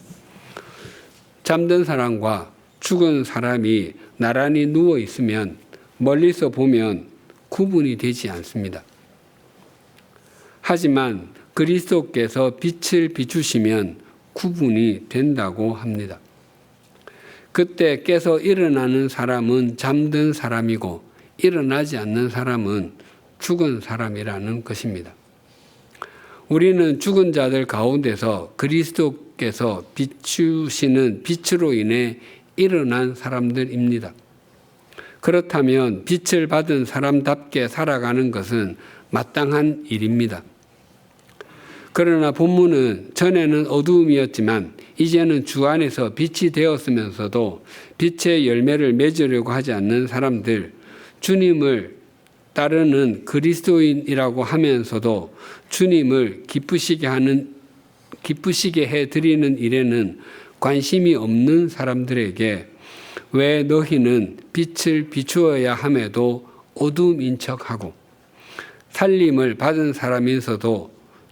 잠든 사람과 죽은 사람이 나란히 누워 있으면 멀리서 보면 구분이 되지 않습니다. 하지만 그리스도께서 빛을 비추시면 구분이 된다고 합니다. 그때 깨서 일어나는 사람은 잠든 사람이고 일어나지 않는 사람은 죽은 사람이라는 것입니다. 우리는 죽은 자들 가운데서 그리스도께서 비추시는 빛으로 인해 일어난 사람들입니다. 그렇다면 빛을 받은 사람답게 살아가는 것은 마땅한 일입니다. 그러나 본문은 전에는 어두움이었지만 이제는 주 안에서 빛이 되었으면서도 빛의 열매를 맺으려고 하지 않는 사람들, 주님을 따르는 그리스도인이라고 하면서도 주님을 기쁘시게 하는 기쁘시게 해드리는 일에는 관심이 없는 사람들에게 왜 너희는 빛을 비추어야 함에도 어둠인 척하고 살림을 받은 사람인서도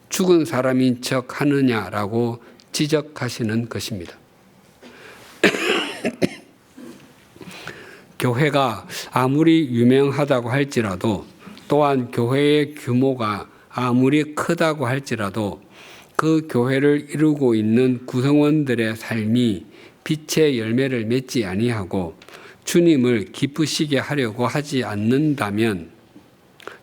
죽은 사람인 척 하느냐라고 지적하시는 것입니다. 교회가 아무리 유명하다고 할지라도 또한 교회의 규모가 아무리 크다고 할지라도 그 교회를 이루고 있는 구성원들의 삶이 빛의 열매를 맺지 아니하고 주님을 기쁘시게 하려고 하지 않는다면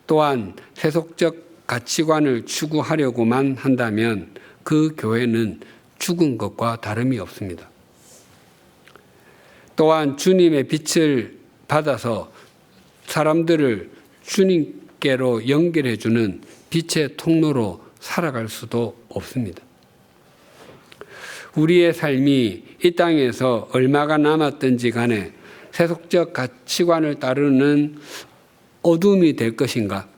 또한 세속적 가치관을 추구하려고만 한다면 그 교회는 죽은 것과 다름이 없습니다. 또한 주님의 빛을 받아서 사람들을 주님께로 연결해주는 빛의 통로로 살아갈 수도 없습니다. 우리의 삶이 이 땅에서 얼마가 남았든지 간에 세속적 가치관을 따르는 어둠이 될 것인가,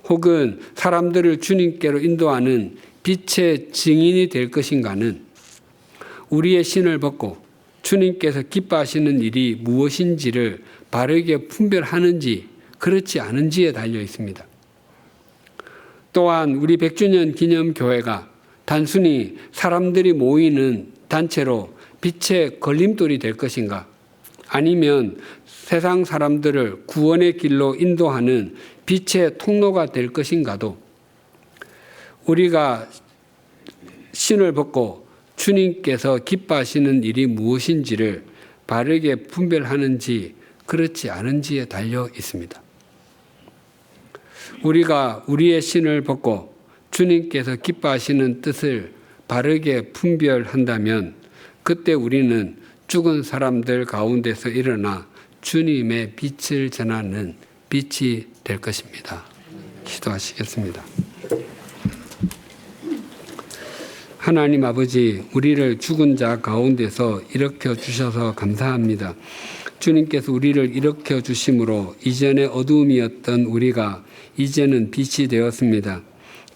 혹은 사람들을 주님께로 인도하는 빛의 증인이 될 것인가는 우리의 신을 벗고 주님께서 기뻐하시는 일이 무엇인지를 바르게 분별하는지 그렇지 않은지에 달려 있습니다. 또한 우리 100주년 기념교회가 단순히 사람들이 모이는 단체로 빛의 걸림돌이 될 것인가, 아니면 세상 사람들을 구원의 길로 인도하는 빛의 통로가 될 것인가도 우리가 신을 벗고 주님께서 기뻐하시는 일이 무엇인지를 바르게 분별하는지 그렇지 않은지에 달려 있습니다. 우리가 우리의 신을 벗고 주님께서 기뻐하시는 뜻을 바르게 분별한다면 그때 우리는 죽은 사람들 가운데서 일어나 주님의 빛을 전하는 빛이 될 것입니다. 기도하시겠습니다. 하나님 아버지, 우리를 죽은 자 가운데서 일으켜 주셔서 감사합니다. 주님께서 우리를 일으켜 주심으로 이전에 어두움이었던 우리가 이제는 빛이 되었습니다.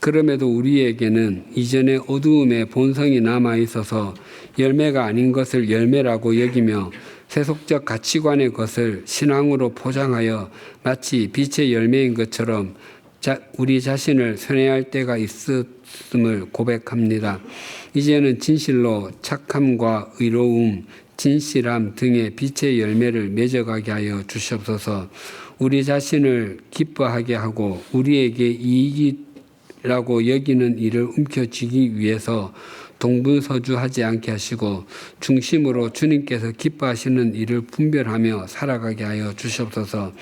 그럼에도 우리에게는 이전에 어두움의 본성이 남아 있어서 열매가 아닌 것을 열매라고 여기며 세속적 가치관의 것을 신앙으로 포장하여 마치 빛의 열매인 것처럼 우리 자신을 선회할 때가 있음을 고백합니다. 이제는 진실로 착함과 의로움, 진실함 등의 빛의 열매를 맺어가게 하여 주시옵소서. 우리 자신을 기뻐하게 하고 우리에게 이익이라고 여기는 일을 움켜쥐기 위해서 동분서주하지 않게 하시고 중심으로 주님께서 기뻐하시는 일을 분별하며 살아가게 하여 주시옵소서.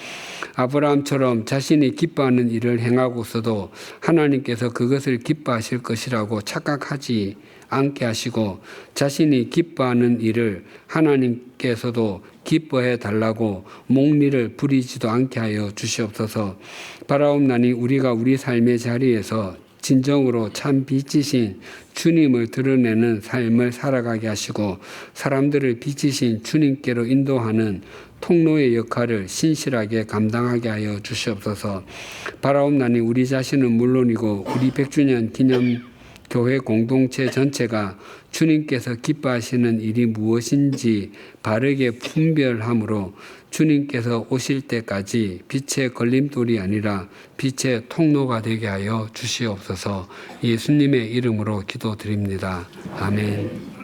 아브라함처럼 자신이 기뻐하는 일을 행하고서도 하나님께서 그것을 기뻐하실 것이라고 착각하지 않게 하시고 자신이 기뻐하는 일을 하나님께서도 기뻐해 달라고 목리를 부리지도 않게 하여 주시옵소서. 바라옵나니 우리가 우리 삶의 자리에서 진정으로 참 빛이신 주님을 드러내는 삶을 살아가게 하시고 사람들을 빛이신 주님께로 인도하는 통로의 역할을 신실하게 감당하게 하여 주시옵소서. 바라옵나니 우리 자신은 물론이고 우리 100주년 기념 교회 공동체 전체가 주님께서 기뻐하시는 일이 무엇인지 바르게 분별함으로 주님께서 오실 때까지 빛의 걸림돌이 아니라 빛의 통로가 되게 하여 주시옵소서. 예수님의 이름으로 기도드립니다. 아멘.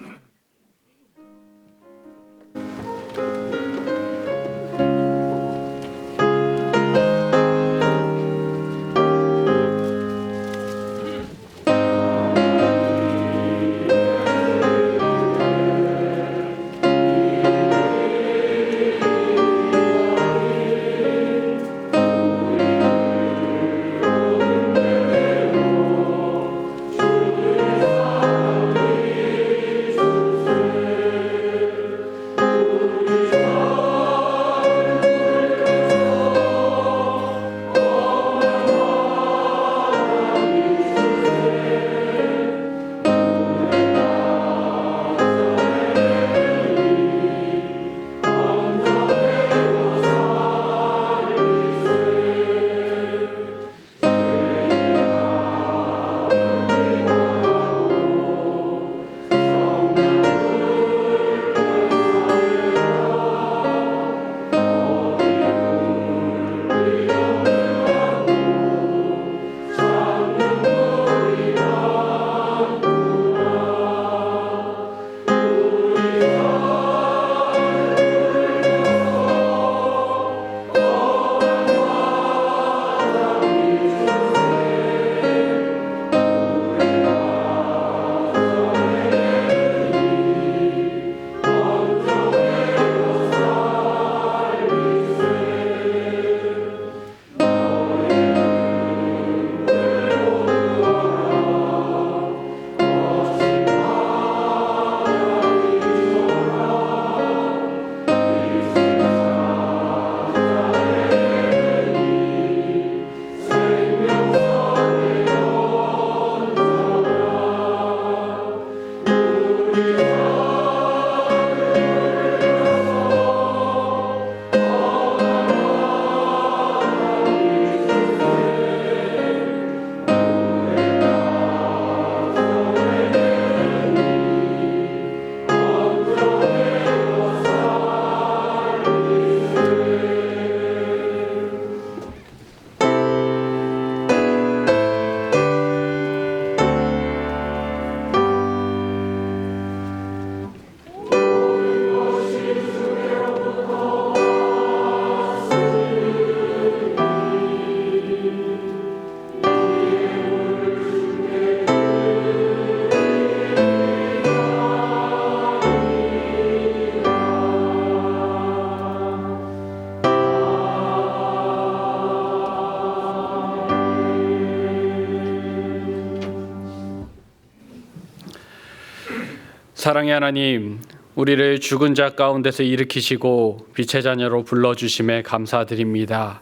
사랑의 하나님, 우리를 죽은 자 가운데서 일으키시고 빛의 자녀로 불러주심에 감사드립니다.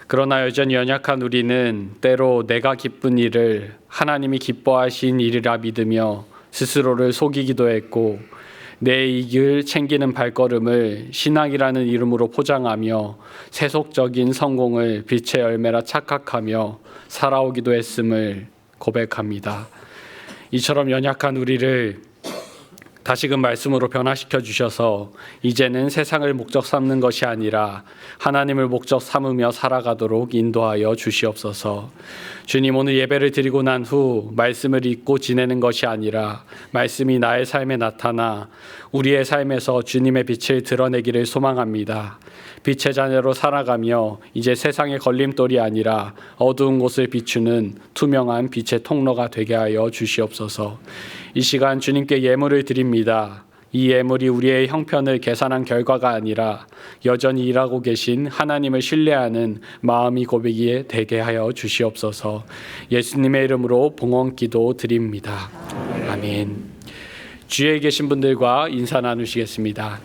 그러나 여전히 연약한 우리는 때로 내가 기쁜 일을 하나님이 기뻐하신 일이라 믿으며 스스로를 속이기도 했고, 내 이익을 챙기는 발걸음을 신앙이라는 이름으로 포장하며 세속적인 성공을 빛의 열매라 착각하며 살아오기도 했음을 고백합니다. 이처럼 연약한 우리를 다시금 말씀으로 변화시켜 주셔서 이제는 세상을 목적 삼는 것이 아니라 하나님을 목적 삼으며 살아가도록 인도하여 주시옵소서. 주님, 오늘 예배를 드리고 난 후 말씀을 읽고 지내는 것이 아니라 말씀이 나의 삶에 나타나 우리의 삶에서 주님의 빛을 드러내기를 소망합니다. 빛의 자녀로 살아가며 이제 세상의 걸림돌이 아니라 어두운 곳을 비추는 투명한 빛의 통로가 되게 하여 주시옵소서. 이 시간 주님께 예물을 드립니다. 이 예물이 우리의 형편을 계산한 결과가 아니라 여전히 일하고 계신 하나님을 신뢰하는 마음이 고백이 되게 하여 주시옵소서. 예수님의 이름으로 봉헌기도 드립니다. 아멘. 주위에 계신 분들과 인사 나누시겠습니다.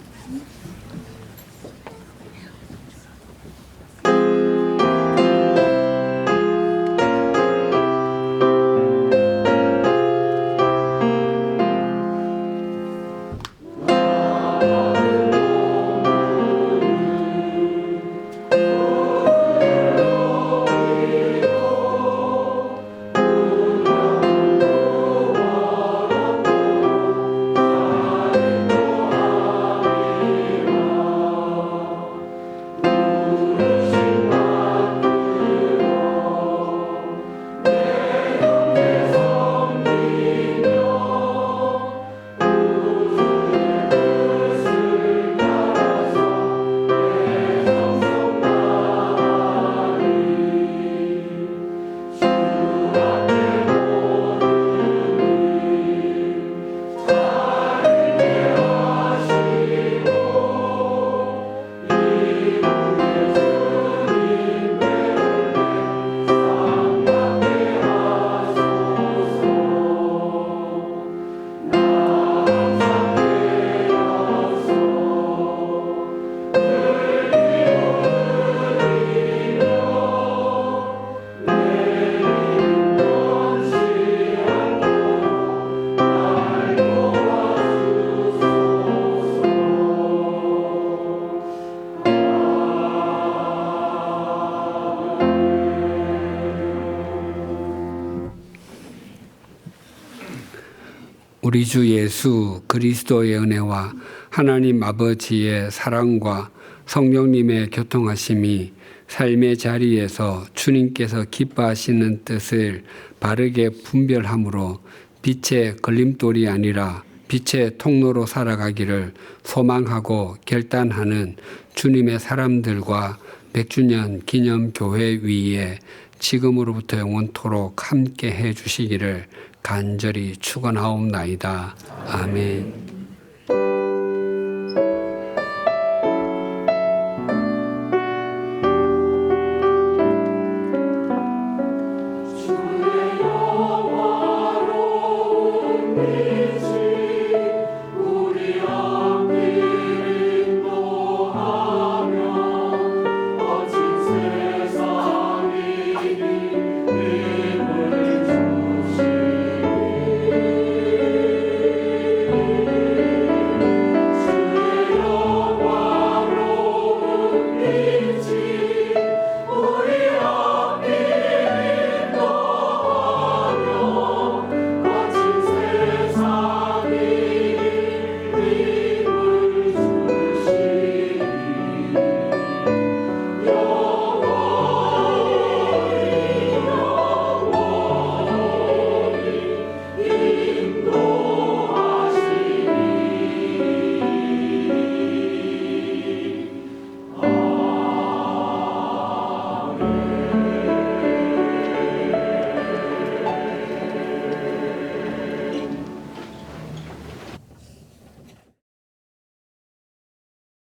우리 주 예수 그리스도의 은혜와 하나님 아버지의 사랑과 성령님의 교통하심이 삶의 자리에서 주님께서 기뻐하시는 뜻을 바르게 분별함으로 빛의 걸림돌이 아니라 빛의 통로로 살아가기를 소망하고 결단하는 주님의 사람들과 100주년 기념교회 위에 지금으로부터 영원토록 함께 해 주시기를 간절히 축원하옵나이다. 아멘.